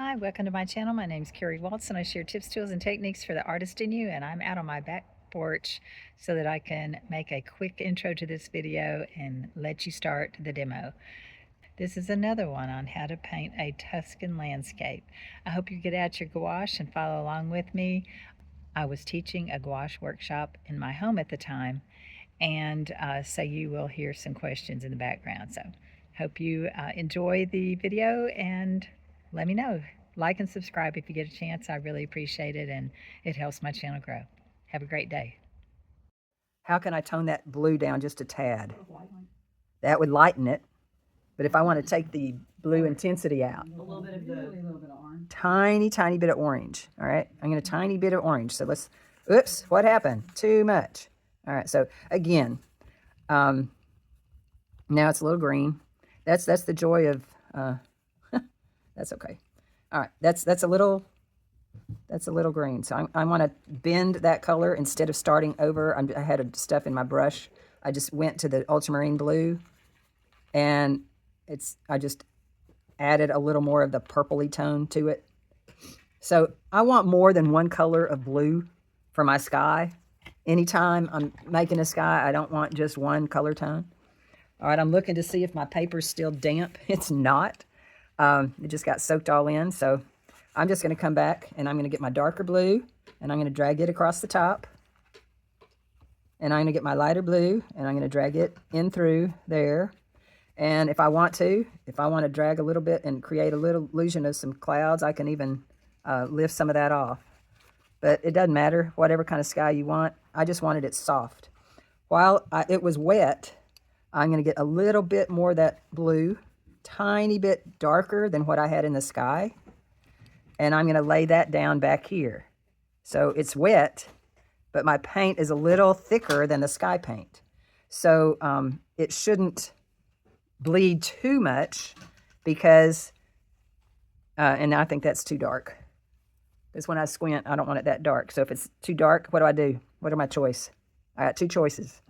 Hi, welcome to my channel. My name is Carrie Waltz and I share tips, tools, and techniques for the artist in you, and I'm out on my back porch so that I can make a quick intro to this video and let you start the demo. This is another one on how to paint a Tuscan landscape. I hope you get out your gouache and follow along with me. I was teaching a gouache workshop in my home at the time, and so you will hear some questions in the background. So hope you enjoy the video and let me know. Like and subscribe if you get a chance. I really appreciate it, and it helps my channel grow. Have a great day. How can I tone that blue down just a tad? That would lighten it. But if I want to take the blue intensity out, A little bit of orange. tiny bit of orange. All right, I'm going to tiny bit of orange. So let's, oops, what happened? Too much. All right, so again, now it's a little green. That's the joy of, that's okay. All right, that's a little green. So I want to bend that color instead of starting over. I had stuff in my brush. I just went to the ultramarine blue, and I just added a little more of the purpley tone to it. So I want more than one color of blue for my sky. Anytime I'm making a sky, I don't want just one color tone. All right, I'm looking to see if my paper's still damp. It's not. It just got soaked all in. So I'm just going to come back and I'm going to get my darker blue and I'm going to drag it across the top. And I'm going to get my lighter blue and I'm going to drag it in through there. And if I want to drag a little bit and create a little illusion of some clouds, I can even lift some of that off. But it doesn't matter, whatever kind of sky you want. I just wanted it soft. While it was wet, I'm going to get a little bit more of that blue, tiny bit darker than what I had in the sky. And I'm going to lay that down back here. So it's wet, but my paint is a little thicker than the sky paint. So it shouldn't bleed too much because, and I think that's too dark. Because when I squint, I don't want it that dark. So if it's too dark, what do? What are my choice? I got two choices.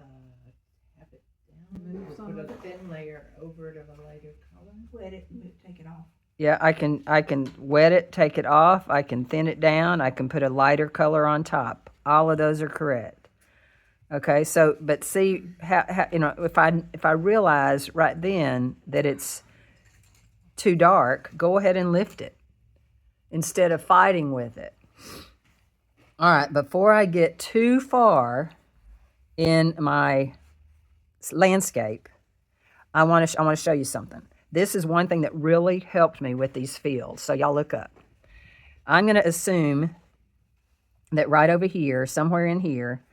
Have it down. Move some of a thin layer over to the lighter color. Wet it and take it off. Yeah, I can wet it, take it off. I can thin it down. I can put a lighter color on top. All of those are correct. Okay, so but see how you know if I realize right then that it's too dark, go ahead and lift it instead of fighting with it. All right, before I get too far in my landscape, I want to show you something. This is one thing that really helped me with these fields. So y'all look up. I'm going to assume that right over here, somewhere in here,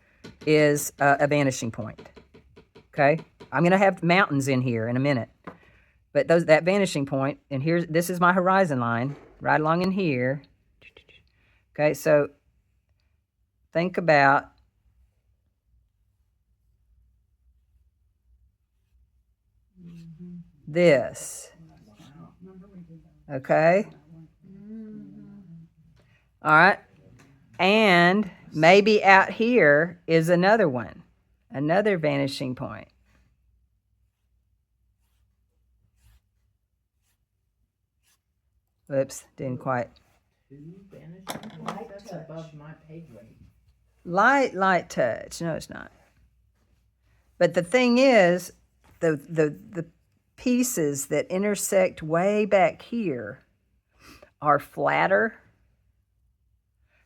is a vanishing point. Okay? I'm going to have mountains in here in a minute. But that vanishing point, and this is my horizon line, right along in here. Okay, so think about this. Okay? All right. And maybe out here is another one, another vanishing point. Whoops, didn't quite. That's above my pay grade. Light touch. No, it's not. But the thing is, the pieces that intersect way back here are flatter.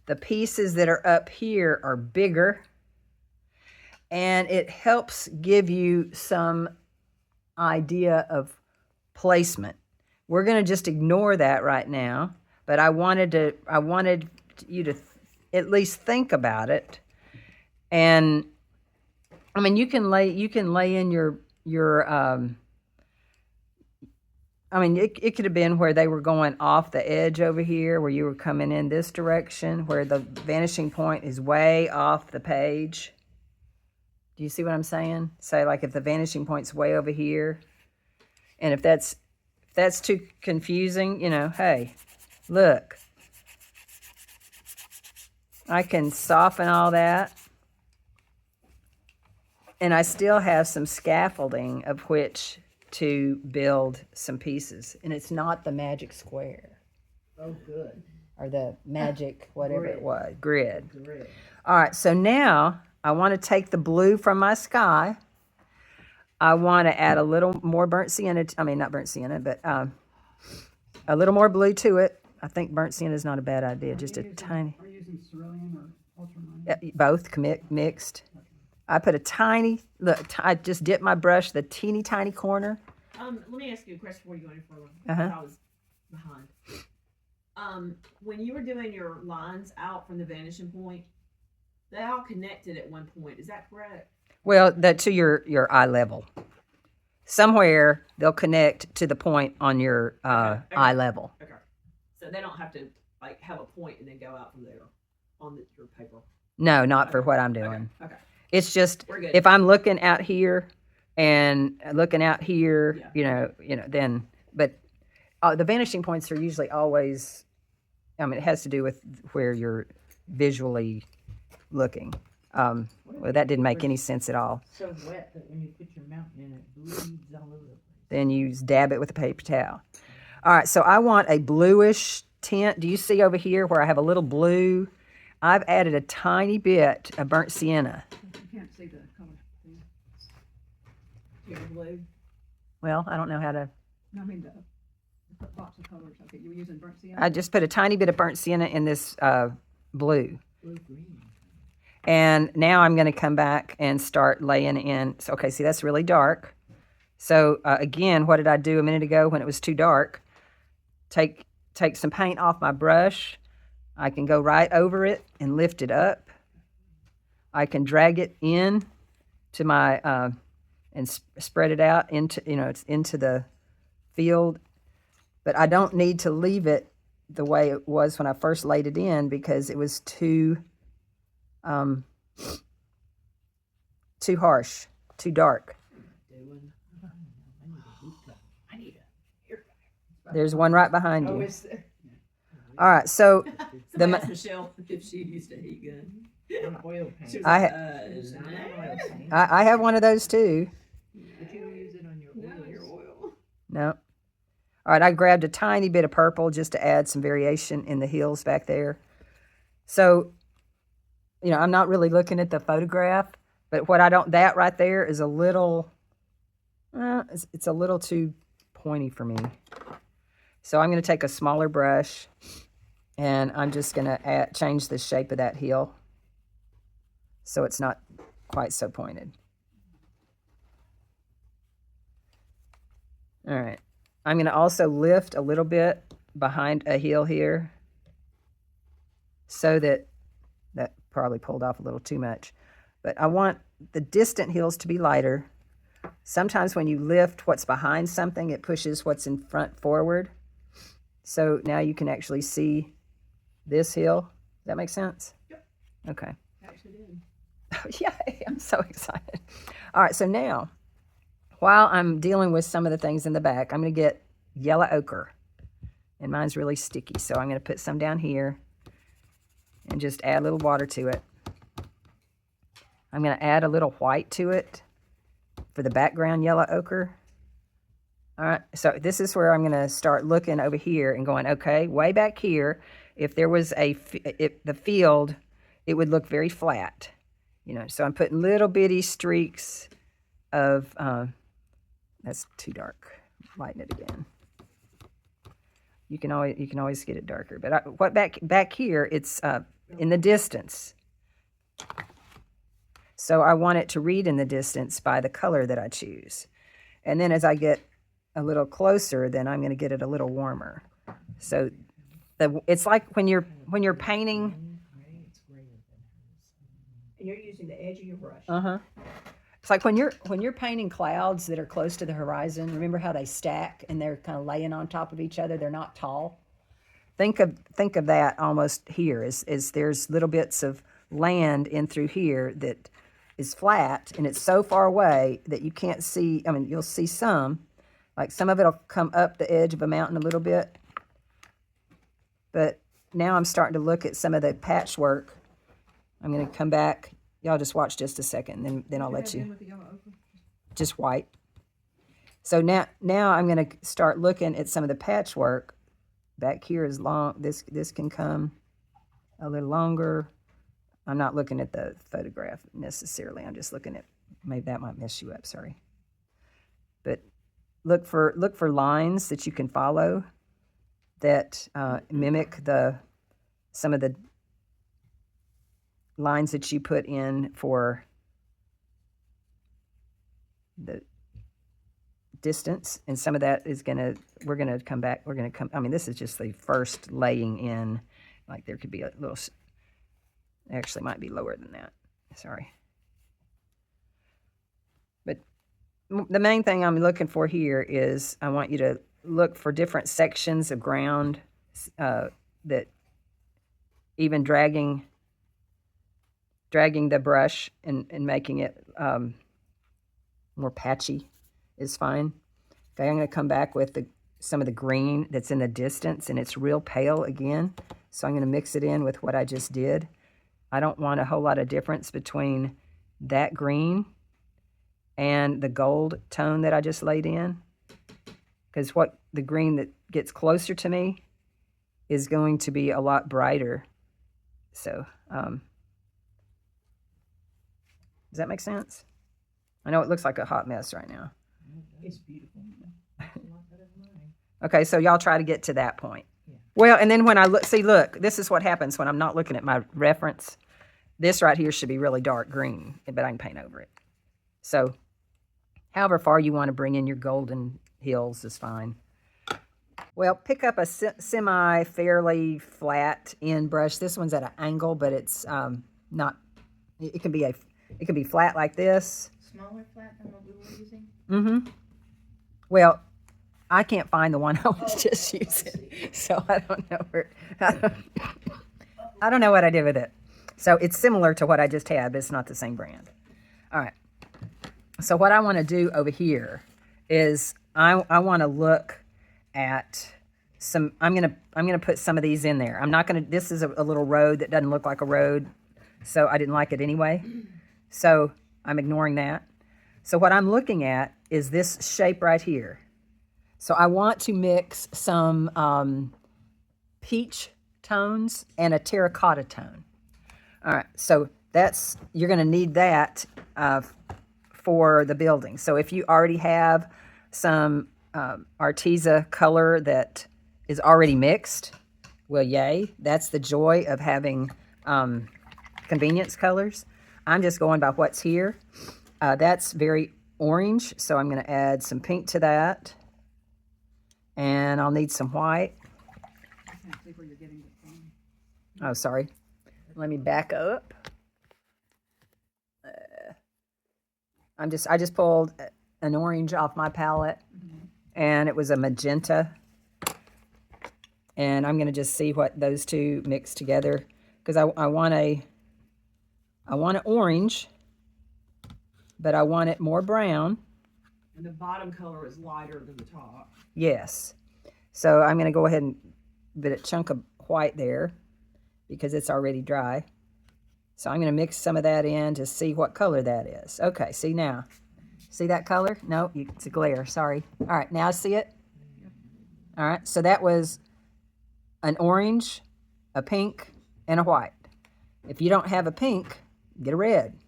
The pieces that are up here are bigger. And it helps give you some idea of placement. We're going to just ignore that right now, but I wanted you to at least think about it. And I mean, you can lay in your I mean, it could have been where they were going off the edge over here, where you were coming in this direction, where the vanishing point is way off the page. Do you see what I'm saying? Say, like, if the vanishing point's way over here, and if that's too confusing, you know, hey, look. I can soften all that. And I still have some scaffolding of which to build some pieces. And it's not the magic square. Oh, good. or the magic, whatever Grid. it was, grid. Grid. All right, so now I want to take the blue from my sky. I want to add a little more burnt sienna. I mean, not burnt sienna, but a little more blue to it. I think burnt sienna is not a bad idea. Just a tiny. Are you using cerulean or ultramarine? Both mixed. I put a tiny. Look, I just dipped my brush the teeny tiny corner. Let me ask you a question before you go any further. Uh-huh. I was behind. When you were doing your lines out from the vanishing point, they all connected at one point. Is that correct? Well, to your eye level. Somewhere they'll connect to the point on your Okay. eye level. Okay. So they don't have to like have a point and then go out from there on your paper. No, not for Okay. what I'm doing. Okay. It's just We're good. if I'm looking out here and looking out here, Yeah. then. But the vanishing points are usually always. I mean, it has to do with where you're visually looking. Well, that didn't make any sense at all. So wet that when you put your mountain in, it bleeds all over the place. Then you dab it with a paper towel. All right, so I want a bluish tint. Do you see over here where I have a little blue? I've added a tiny bit of burnt sienna. You can't see the color thing. Your blue. Well, I don't know how to. No, I mean the box of colors. Okay, you were using burnt sienna. I just put a tiny bit of burnt sienna in this blue. Blue-green. And now I'm going to come back and start laying in. So, okay, see, that's really dark. So, again, what did I do a minute ago when it was too dark? Take some paint off my brush. I can go right over it and lift it up. I can drag it in to my, and spread it out into, it's into the field. But I don't need to leave it the way it was when I first laid it in because it was too harsh, too dark. I need a hair dye. There's one right behind Oh, you. is there? All right, so Somebody asked Michelle if she used a heat gun. An oil paint. She was I like, It's not an oil paint. I have one of those too. But you don't use it on your oils. your oil. No. All right, I grabbed a tiny bit of purple just to add some variation in the hills back there. So, I'm not really looking at the photograph, but that right there is a little, it's a little too pointy for me. So I'm going to take a smaller brush and I'm just going to change the shape of that hill so it's not quite so pointed. All right. I'm going to also lift a little bit behind a hill here so that probably pulled off a little too much. But I want the distant hills to be lighter. Sometimes when you lift what's behind something, it pushes what's in front forward. So now you can actually see this hill. Does that make sense? Yep. Okay. Actually did. Yay, I'm so excited. All right, so now, while I'm dealing with some of the things in the back, I'm going to get yellow ochre. And mine's really sticky, so I'm going to put some down here and just add a little water to it. I'm going to add a little white to it for the background yellow ochre. All right, so this is where I'm going to start looking over here and going, okay, way back here, if there was the field, it would look very flat. So I'm putting little bitty streaks of, that's too dark. Lighten it again. You can always get it darker. But what back here, it's in the distance. So I want it to read in the distance by the color that I choose. And then as I get a little closer, then I'm going to get it a little warmer. So it's like when you're painting. And you're using the edge of your brush. Uh-huh. It's like when you're painting clouds that are close to the horizon. Remember how they stack and they're kind of laying on top of each other? They're not tall. Think of that almost here. Is there's little bits of land in through here that is flat and it's so far away that you can't see. I mean, you'll see some. Like some of it will come up the edge of a mountain a little bit. But now I'm starting to look at some of the patchwork. I'm going to come back. Y'all just watch just a second, then I'll let you. With the yellow ochre. Just white. So now I'm going to start looking at some of the patchwork back here is long. This can come a little longer. I'm not looking at the photograph necessarily. I'm just looking at, maybe that might mess you up, sorry. But look for lines that you can follow that mimic some of the lines that you put in for the distance, and some of that is we're gonna come back. I mean, this is just the first laying in. Like there could be a little, actually might be lower than that. Sorry. But the main thing I'm looking for here is I want you to look for different sections of ground that even dragging the brush and making it more patchy is fine. Okay, I'm going to come back with some of the green that's in the distance, and it's real pale again. So I'm going to mix it in with what I just did. I don't want a whole lot of difference between that green and the gold tone that I just laid in, because what the green that gets closer to me is going to be a lot brighter. So does that make sense? I know it looks like a hot mess right now. It's beautiful. Okay, so y'all try to get to that point. Yeah. Well, and then when I look, this is what happens when I'm not looking at my reference. This right here should be really dark green, but I can paint over it. So however far you want to bring in your golden hills is fine. Well, pick up a fairly flat end brush. This one's at an angle, but it's not, it can be flat like this. Smaller flat than what we were using? Mm-hmm. Well, I can't find the one I was just using, so I don't know where. I don't know what I did with it. So it's similar to what I just had, but it's not the same brand. All right. So what I want to do over here is I want to look at some. I'm gonna put some of these in there. I'm not gonna. This is a little road that doesn't look like a road, so I didn't like it anyway. So I'm ignoring that. So what I'm looking at is this shape right here. So I want to mix some peach tones and a terracotta tone. All right, so you're going to need that for the building. So if you already have some Arteza color that is already mixed, well, yay. That's the joy of having convenience colors. I'm just going by what's here. That's very orange, so I'm going to add some pink to that. And I'll need some white. I can't see where you're getting it from. Oh, sorry. Let me back up. I just pulled an orange off my palette, and it was a magenta. And I'm going to just see what those two mix together, because I want an orange, but I want it more brown. And the bottom color is lighter than the top. Yes. So I'm going to go ahead and put a chunk of white there because it's already dry. So I'm going to mix some of that in to see what color that is. Okay, see now. See that color? No, it's a glare, sorry. All right, now see it? All right, so that was an orange, a pink, and a white. If you don't have a pink, get a red.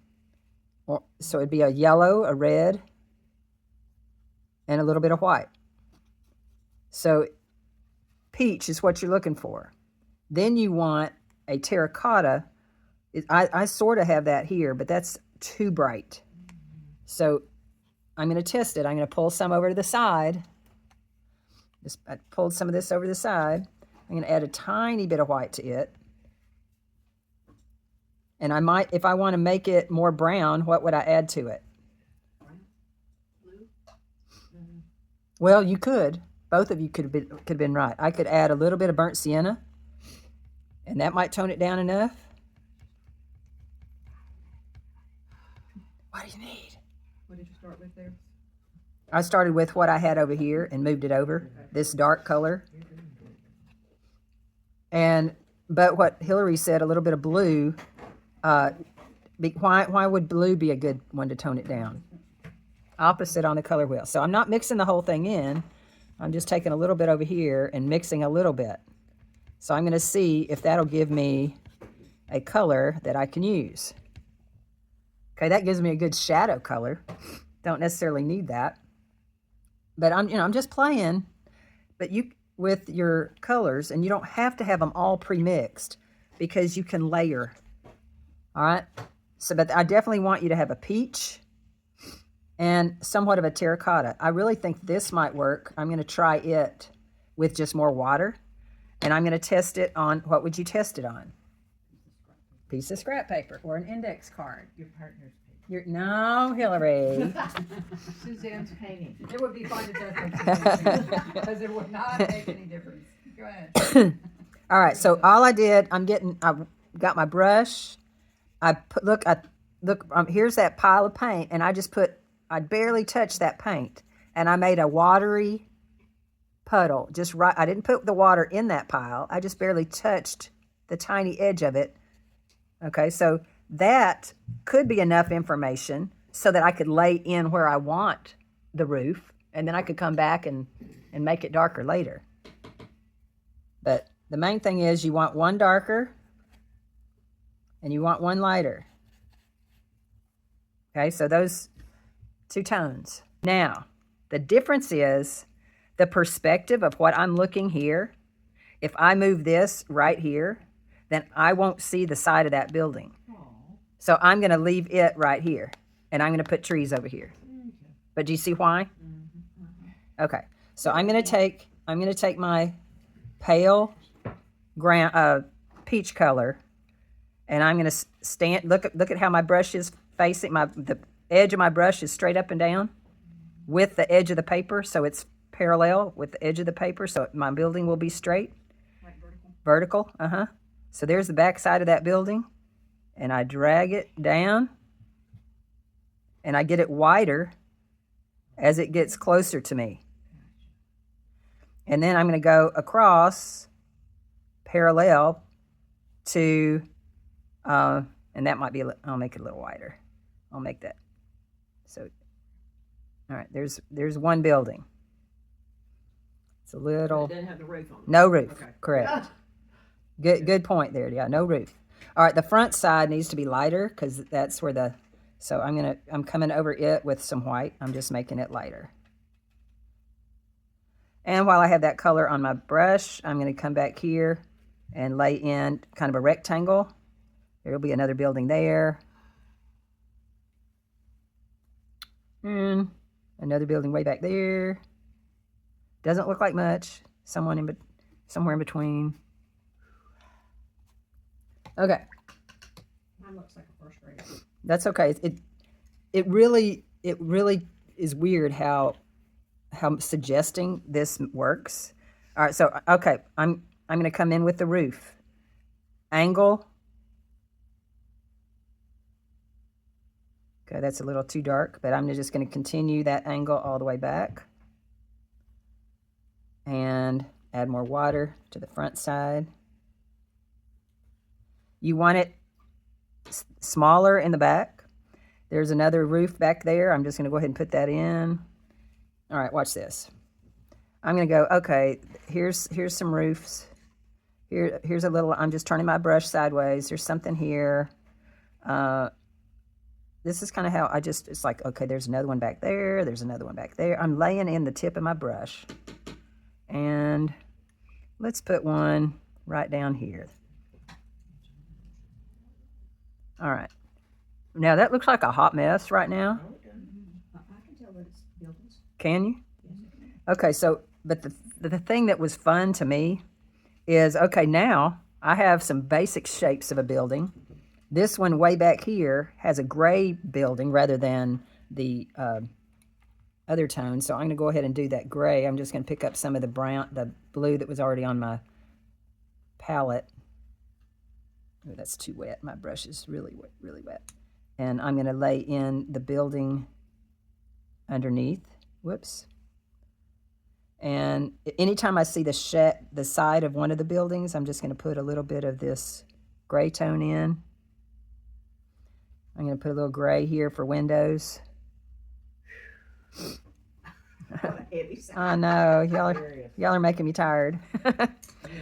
So it'd be a yellow, a red, and a little bit of white. So peach is what you're looking for. Then you want a terracotta. I sort of have that here, but that's too bright. So I'm going to test it. I'm going to pull some over to the side. I pulled some of this over to the side. I'm going to add a tiny bit of white to it. And I might, if I want to make it more brown, what would I add to it? Well, you could. Both of you could have been right. I could add a little bit of burnt sienna, and that might tone it down enough. What do you need? What did you start with there? I started with what I had over here and moved it over, this dark color. But what Hillary said, a little bit of blue. Why would blue be a good one to tone it down? Opposite on the color wheel. So I'm not mixing the whole thing in. I'm just taking a little bit over here and mixing a little bit. So I'm going to see if that'll give me a color that I can use. Okay, that gives me a good shadow color. Don't necessarily need that. But I'm just playing. But you with your colors, and you don't have to have them all pre-mixed because you can layer. All right? So, but I definitely want you to have a peach and somewhat of a terracotta. I really think this might work. I'm going to try it with just more water. And I'm going to test it on, what would you test it on? Piece of scrap paper or an index card. Your partner's No, Hillary. Suzanne's painting. It would be fine to test because it would not make any difference. Go ahead. All right, so all I did, I got my brush. Here's that pile of paint, and I barely touched that paint, and I made a watery puddle. Just right, I didn't put the water in that pile. I just barely touched the tiny edge of it. Okay, so that could be enough information so that I could lay in where I want the roof, and then I could come back and make it darker later. But the main thing is you want one darker and you want one lighter. Okay, so those two tones. Now, the difference is the perspective of what I'm looking here. If I move this right here, then I won't see the side of that building. So I'm going to leave it right here, and I'm going to put trees over here. But do you see why? Okay, so I'm going to take my pale peach color, and I'm going to stand. Look at how my brush is facing. The edge of my brush is straight up and down with the edge of the paper, so it's parallel with the edge of the paper. So my building will be straight. Like vertical. Vertical. So there's the back side of that building, and I drag it down, and I get it wider as it gets closer to me. And then I'm going to go across parallel to, and that might be, I'll make it a little wider. I'll make that. So, all right, there's one building. It's a little. It doesn't have the roof on it. No roof, Okay. correct. Good point there. Yeah, no roof. All right, the front side needs to be lighter because that's where so I'm coming over it with some white. I'm just making it lighter. And while I have that color on my brush, I'm going to come back here and lay in kind of a rectangle. There'll be another building there. And another building way back there. Doesn't look like much. Somewhere in between. Okay. Mine looks like a first grader. That's okay. It really is weird how suggesting this works. All right, so okay, I'm going to come in with the roof. Angle. Okay, that's a little too dark, but I'm just going to continue that angle all the way back. And add more water to the front side. You want it smaller in the back. There's another roof back there. I'm just going to go ahead and put that in. All right, watch this. I'm going to go, okay, here's some roofs. Here's a little, I'm just turning my brush sideways. There's something here. This is kind of how it's like, okay, there's another one back there. There's another one back there. I'm laying in the tip of my brush. And let's put one right down here. All right. Now that looks like a hot mess right now. I can tell that it's buildings. Can you? Okay, so, but the thing that was fun to me is, okay, now I have some basic shapes of a building. This one way back here has a gray building rather than the other tone. So I'm going to go ahead and do that gray. I'm just going to pick up some of the blue that was already on my palette. Oh, that's too wet. My brush is really wet, really wet. And I'm going to lay in the building underneath. Whoops. And anytime I see the side of one of the buildings, I'm just going to put a little bit of this gray tone in. I'm going to put a little gray here for windows. heavy side. I know y'all are making me tired.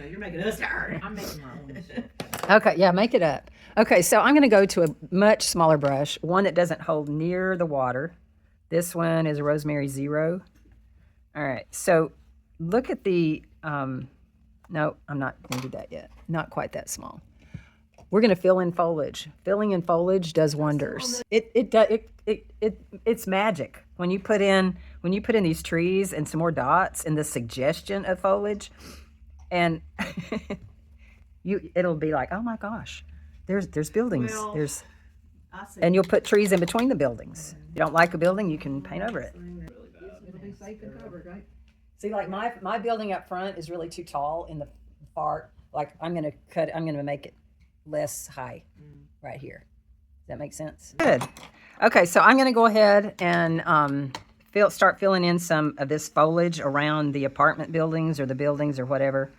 You're making us tired. I'm making my own stuff. Okay, yeah, make it up. Okay, so I'm going to go to a much smaller brush, one that doesn't hold near the water. This one is a Rosemary Zero. All right, so look at the, no, I'm not going to do that yet. Not quite that small. We're going to fill in foliage. Filling in foliage does wonders. It's magic when you put in these trees and some more dots and the suggestion of foliage, and it'll be like, oh my gosh, there's buildings. Well, there's I see. and you'll put trees in between the buildings. If you don't like a building, you can paint over it. It'll be safe and covered, right? See, like my building up front is really too tall in the far. Like I'm gonna make it less high right here. Does that make sense? Good. Okay, so I'm gonna go ahead and start filling in some of this foliage around the apartment buildings or the buildings or whatever.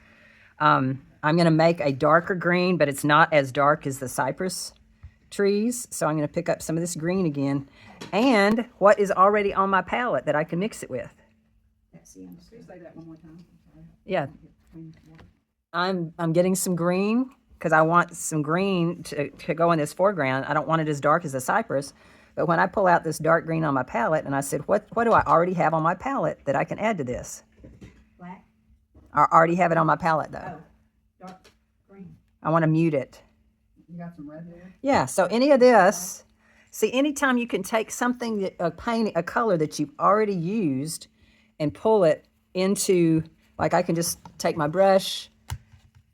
I'm gonna make a darker green, but it's not as dark as the cypress trees. So I'm gonna pick up some of this green again, and what is already on my palette that I can mix it with. Say that one more time. Sorry. Yeah, I'm getting some green because I want some green to go in this foreground. I don't want it as dark as the cypress, but when I pull out this dark green on my palette, and I said, what do I already have on my palette that I can add to this? Black? I already have it on my palette though. Oh, dark green. I want to mute it. You got some red there? Yeah, so any of this, see, anytime you can take something, a color that you've already used and pull it into, like I can just take my brush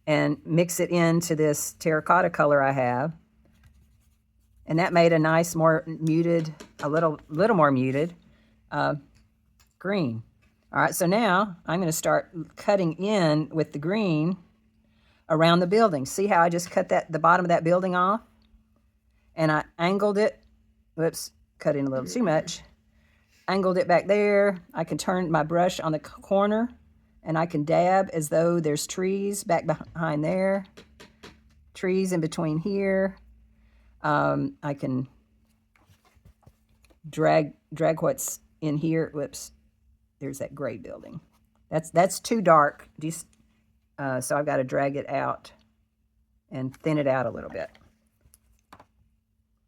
and mix it into this terracotta color I have. And that made a nice, more muted, a little more muted green. All right, so now I'm going to start cutting in with the green around the building. See how I just cut the bottom of that building off? And I angled it. Whoops, cut in a little too much. Angled it back there. I can turn my brush on the corner and I can dab as though there's trees back behind there. Trees in between here. I can drag what's in here. Whoops, there's that gray building. That's too dark. So I've got to drag it out and thin it out a little bit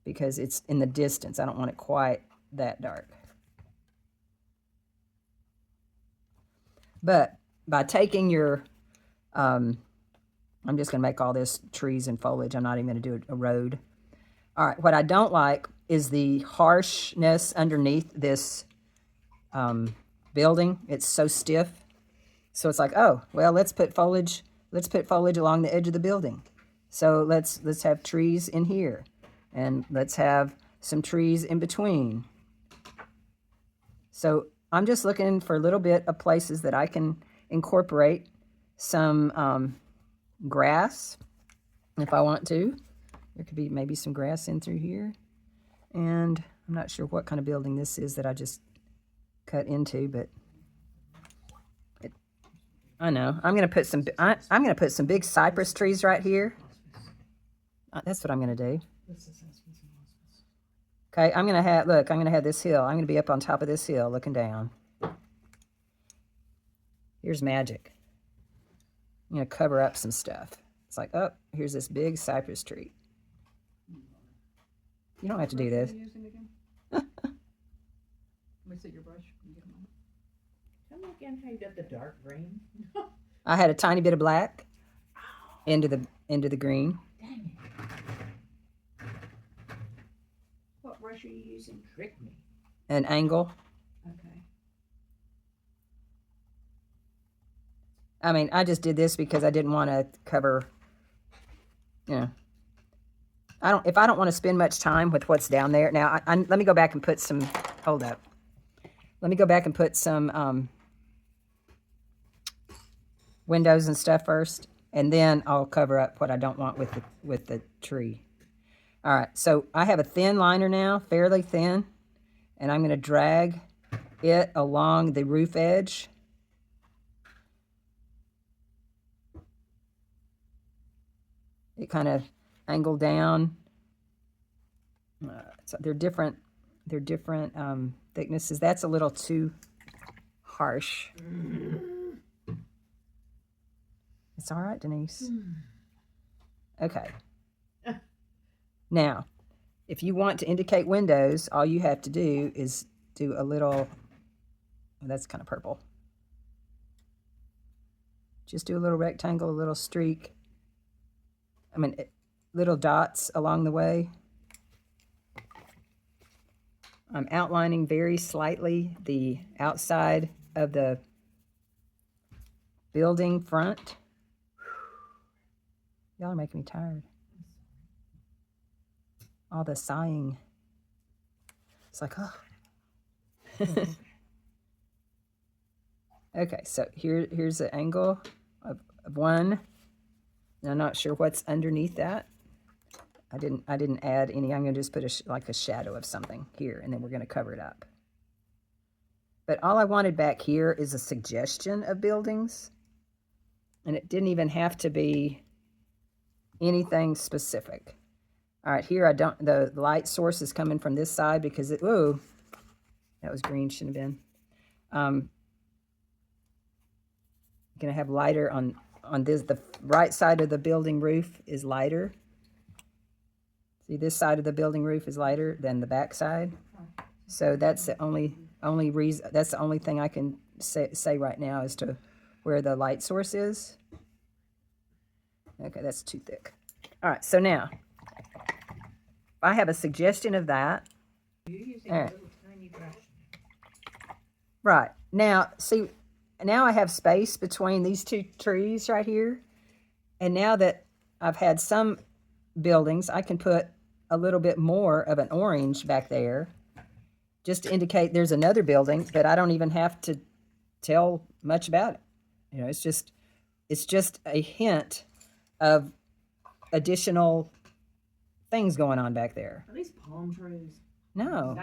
because it's in the distance. I don't want it quite that dark. But by taking your, I'm just going to make all this trees and foliage. I'm not even going to do a road. All right, what I don't like is the harshness underneath this building. It's so stiff. So it's like, oh, well, let's put foliage along the edge of the building. So let's have trees in here, and let's have some trees in between. So I'm just looking for a little bit of places that I can incorporate some grass if I want to. There could be maybe some grass in through here. And I'm not sure what kind of building this is that I just cut into, but I know. I'm going to put some big cypress trees right here. That's what I'm going to do. Okay, I'm going to have this hill. I'm going to be up on top of this hill looking down. Here's magic. I'm going to cover up some stuff. It's like, oh, here's this big cypress tree. You don't have to do this. Let me see your brush. Tell me again how you got the dark green. I had a tiny bit of black into the green. Dang it. What brush are you using? Trick me. An angle. Okay. I mean, I just did this because I didn't want to cover, if I don't want to spend much time with what's down there. Now, let me go back and put some, hold up. Let me go back and put some windows and stuff first, and then I'll cover up what I don't want with the tree. All right, so I have a thin liner now, fairly thin, and I'm going to drag it along the roof edge. It kind of angled down. So they're different thicknesses. That's a little too harsh. It's all right, Denise. Okay. Now, if you want to indicate windows, all you have to do is do a little, oh, that's kind of purple. Just do a little rectangle, a little streak. Little dots along the way. I'm outlining very slightly the outside of the building front. Y'all are making me tired. All the sighing. It's like, oh. Okay, so here's the angle of one. And I'm not sure what's underneath that. I didn't add any. I'm going to just put like a shadow of something here, and then we're going to cover it up. But all I wanted back here is a suggestion of buildings, and it didn't even have to be anything specific. All right, here the light source is coming from this side because whoa, that was green, shouldn't have been. Gonna have lighter on this. The right side of the building roof is lighter. See, this side of the building roof is lighter than the back side. So that's the only reason. That's the only thing I can say right now as to where the light source is. Okay, that's too thick. All right, so now I have a suggestion of that. You're using a little tiny brush. Right. Now, see, now I have space between these two trees right here. And now that I've had some buildings, I can put a little bit more of an orange back there just to indicate there's another building, but I don't even have to tell much about it. You know, it's just a hint of additional things going on back there. Are these palm trees? No.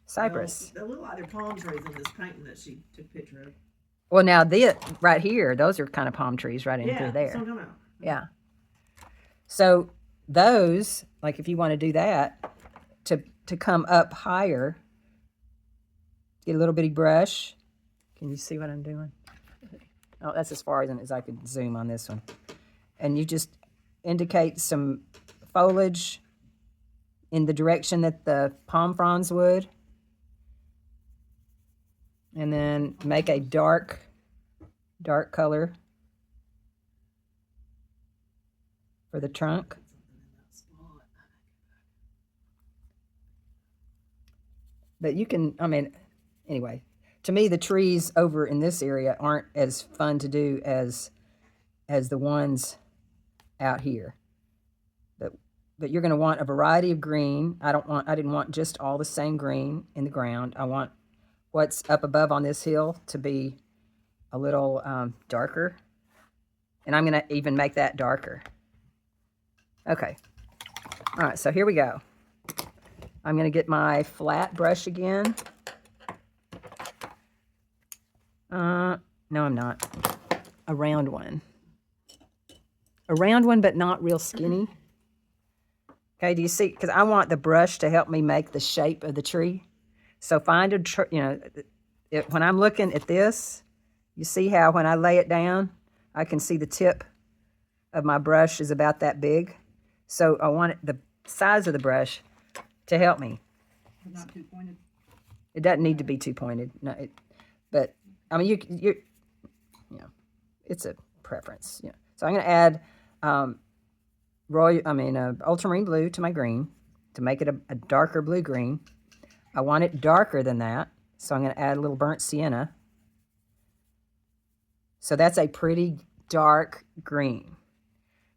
Cypress. They look like they're palm trees in this painting that she took a picture of. Well, now right here, those are kind of palm trees right in through there. That's what I'm talking about. Yeah. So those, like if you want to do that, to come up higher, get a little bitty brush. Can you see what I'm doing? Oh, that's as far as I could zoom on this one. And you just indicate some foliage in the direction that the palm fronds would. And then make a dark color for the trunk. But you can, anyway, to me, the trees over in this area aren't as fun to do as the ones out here. But you're going to want a variety of green. I didn't want just all the same green in the ground. I want what's up above on this hill to be a little darker. And I'm going to even make that darker. Okay. All right, so here we go. I'm going to get my flat brush again. No, I'm not. A round one. A round one, but not real skinny. Okay, do you see? Because I want the brush to help me make the shape of the tree. So find when I'm looking at this, you see how when I lay it down, I can see the tip of my brush is about that big. So I want the size of the brush to help me. Not too pointed. It doesn't need to be too pointed. No, but I mean, you know, it's a preference. Yeah. So I'm going to add ultramarine blue to my green to make it a darker blue green. I want it darker than that, so I'm going to add a little burnt sienna. So that's a pretty dark green.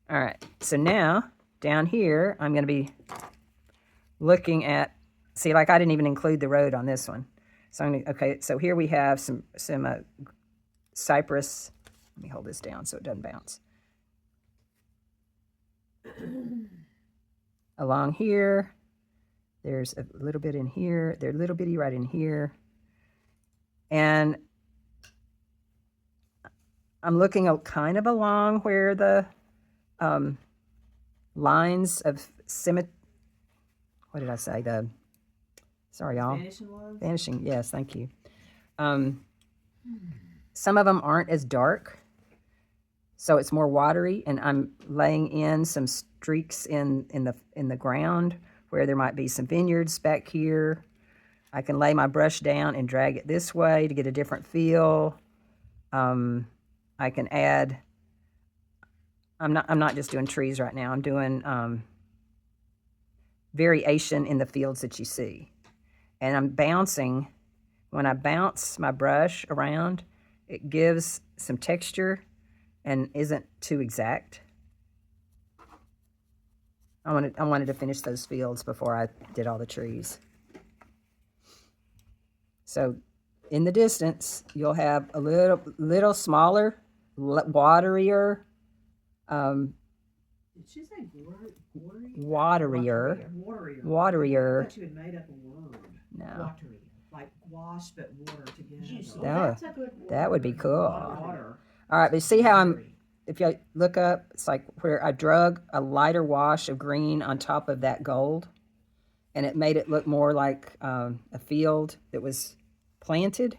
All right, so now down here, I'm going to be looking at, see, like I didn't even include the road on this one. So okay, so here we have some cypress. Let me hold this down so it doesn't bounce. Along here, there's a little bit in here. They're little bitty right in here. And I'm looking kind of along where the lines of symmetry, what did I say? Sorry, y'all. Vanishing lines? Vanishing, yes, thank you. Some of them aren't as dark, so it's more watery, and I'm laying in some streaks in the ground where there might be some vineyards back here. I can lay my brush down and drag it this way to get a different feel. I can add, I'm not just doing trees right now. I'm doing variation in the fields that you see. And I'm bouncing. When I bounce my brush around, it gives some texture and isn't too exact. I wanted to finish those fields before I did all the trees. So in the distance, you'll have a little smaller, waterier, Did she say waterier. Waterier. Waterier. I thought you had made up a word. No. Waterier. Like gouache, but water together. That, That's a good word. that would be cool. Water. All right, but see how if you look up, it's like where I drug a lighter wash of green on top of that gold, and it made it look more like a field that was planted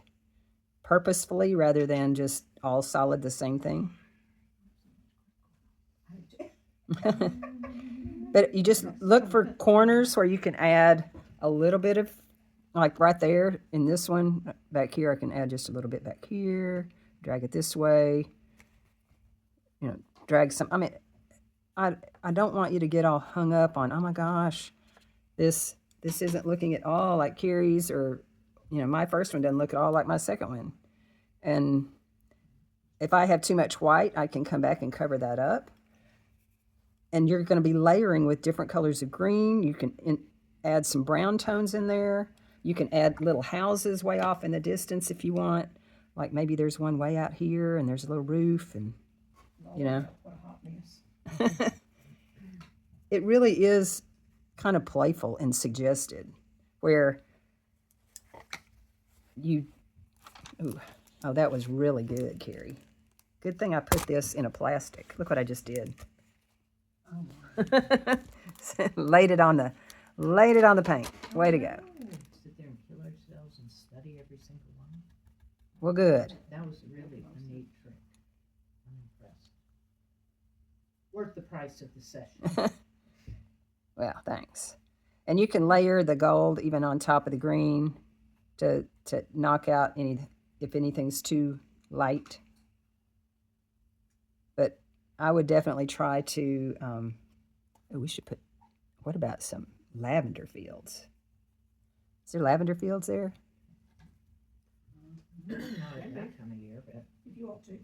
purposefully rather than just all solid the same thing. But you just look for corners where you can add a little bit of, like right there in this one, back here, I can add just a little bit back here, drag it this way, you know, drag some, I mean, I don't want you to get all hung up on, oh my gosh, this isn't looking at all like Carrie's, or, you know, my first one doesn't look at all like my second one. And if I have too much white, I can come back and cover that up. And you're going to be layering with different colors of green. You can add some brown tones in there. You can add little houses way off in the distance if you want. Like maybe there's one way out here and there's a little roof, and, you know. What a hot mess. It really is kind of playful and suggested, where you, ooh, oh, that was really good, Carrie. Good thing I put this in a plastic. Look what I just did. laid it on the paint. Way to go. Sit there and kill ourselves and study every single one. Well, good. That was really a neat trick. I'm impressed. Worth the price of the session. Well, thanks. And you can layer the gold even on top of the green to knock out if anything's too light. But I would definitely try to, we should put, what about some lavender fields? Is there lavender fields there? Not at that time of year, but If you want to.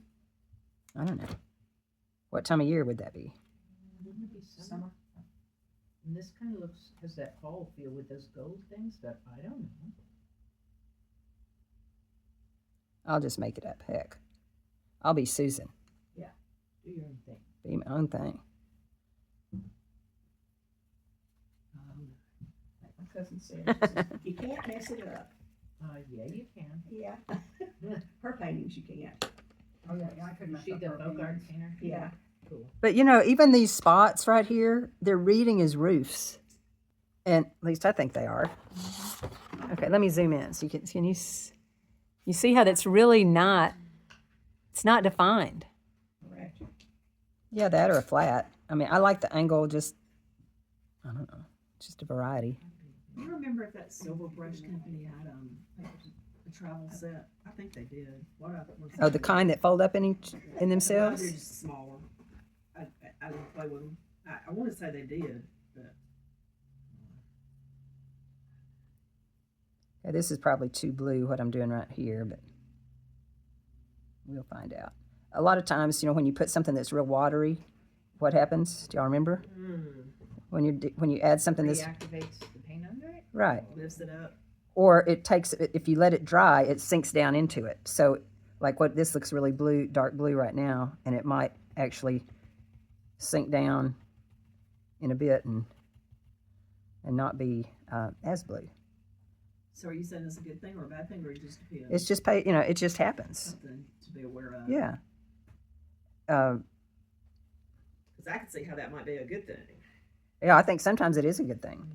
I don't know. What time of year would that be? wouldn't it be summer? And this kind of has that fall feel with those gold things, but I don't know. I'll just make it up. Heck. I'll be Susan. Do your own thing. Be my own thing. Like my cousin said, she says, you can't mess it up. Yeah, you can. Yeah. Her paintings you can't. Oh, yeah, I couldn't mess She up the her Bogart paintings. painter? Yeah. Cool. But, you know, even these spots right here, they're reading as roofs. And at least I think they are. Okay, let me zoom in. So you see how that's really not, it's not defined. Correct. Yeah, that or a flat. I mean, I like the angle, just, I don't know, just a variety. Do you remember if that Silver Brush company had a travel set? I think they did. What was Oh, the kind that fold up in They're themselves? just smaller. I didn't play with them. I want to say they did, but Yeah, this is probably too blue, what I'm doing right here, but we'll find out. A lot of times, you know, when you put something that's real watery, what happens? Do y'all remember? When you add something that's Reactivates the paint under it? right, lifts it up. or it takes, if you let it dry, it sinks down into it. So, like what this looks really blue, dark blue right now, and it might actually sink down in a bit and not be as blue. So are you saying it's a good thing or a bad thing, or it just depends? It's just you know, it just happens. Something to be aware of. Yeah. Because I can see how that might be a good thing. Yeah, I think sometimes it is a good thing.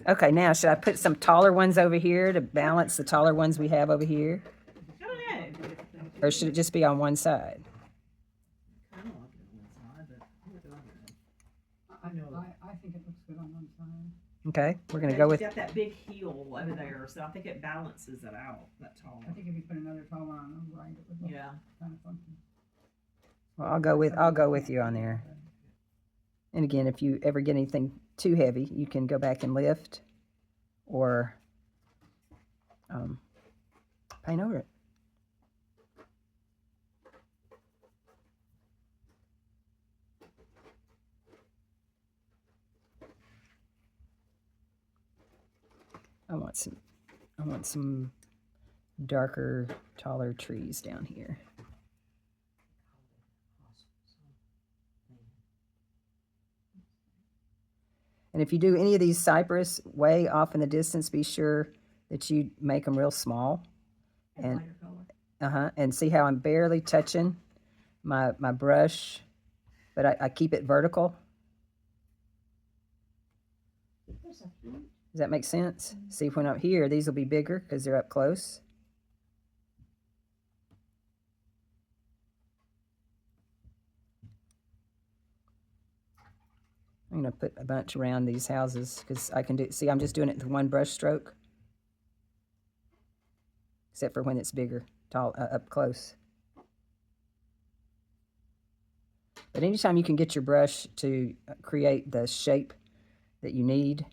Okay, now should I put some taller ones over here to balance the taller ones we have over here? I don't know. Or should it just be on one side? I don't like it on one side, but I think it looks good on one side. Okay, we're gonna Okay, go you with, got that big heel over there, so I think it balances it out. That tall. I think if you put another tall one on the right, it would look Yeah. kind of funky. well, I'll go with you on there. And again, if you ever get anything too heavy, you can go back and lift or paint over it. I want some darker, taller trees down here. And if you do any of these cypress way off in the distance, be sure that you make them real small. And Lighter color. and see how I'm barely touching my brush, but I keep it vertical. There's a huge. Does that make sense? See, when up here, these will be bigger because they're up close. I'm going to put a bunch around these houses because I can do, see, I'm just doing it with one brush stroke. Except for when it's bigger, tall, up close. But anytime you can get your brush to create the shape that you need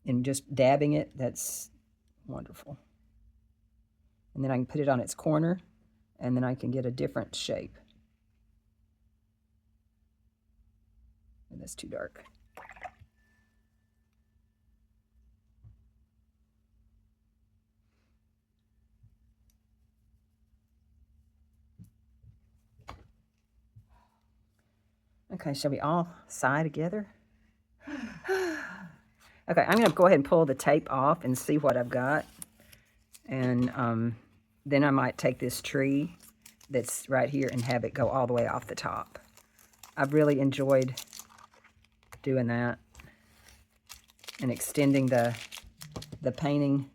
and just dabbing it, that's wonderful. And then I can put it on its corner and then I can get a different shape. And that's too dark. Okay, shall we all sigh together? Okay, I'm going to go ahead and pull the tape off and see what I've got. And then I might take this tree that's right here and have it go all the way off the top. I've really enjoyed doing that and extending the painting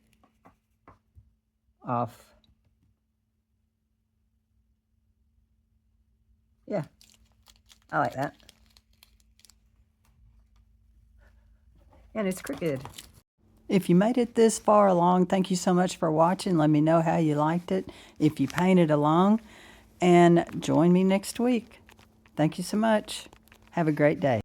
off. Yeah, I like that. And it's crooked. If you made it this far along, thank you so much for watching. Let me know how you liked it, if you painted along, and join me next week. Thank you so much. Have a great day.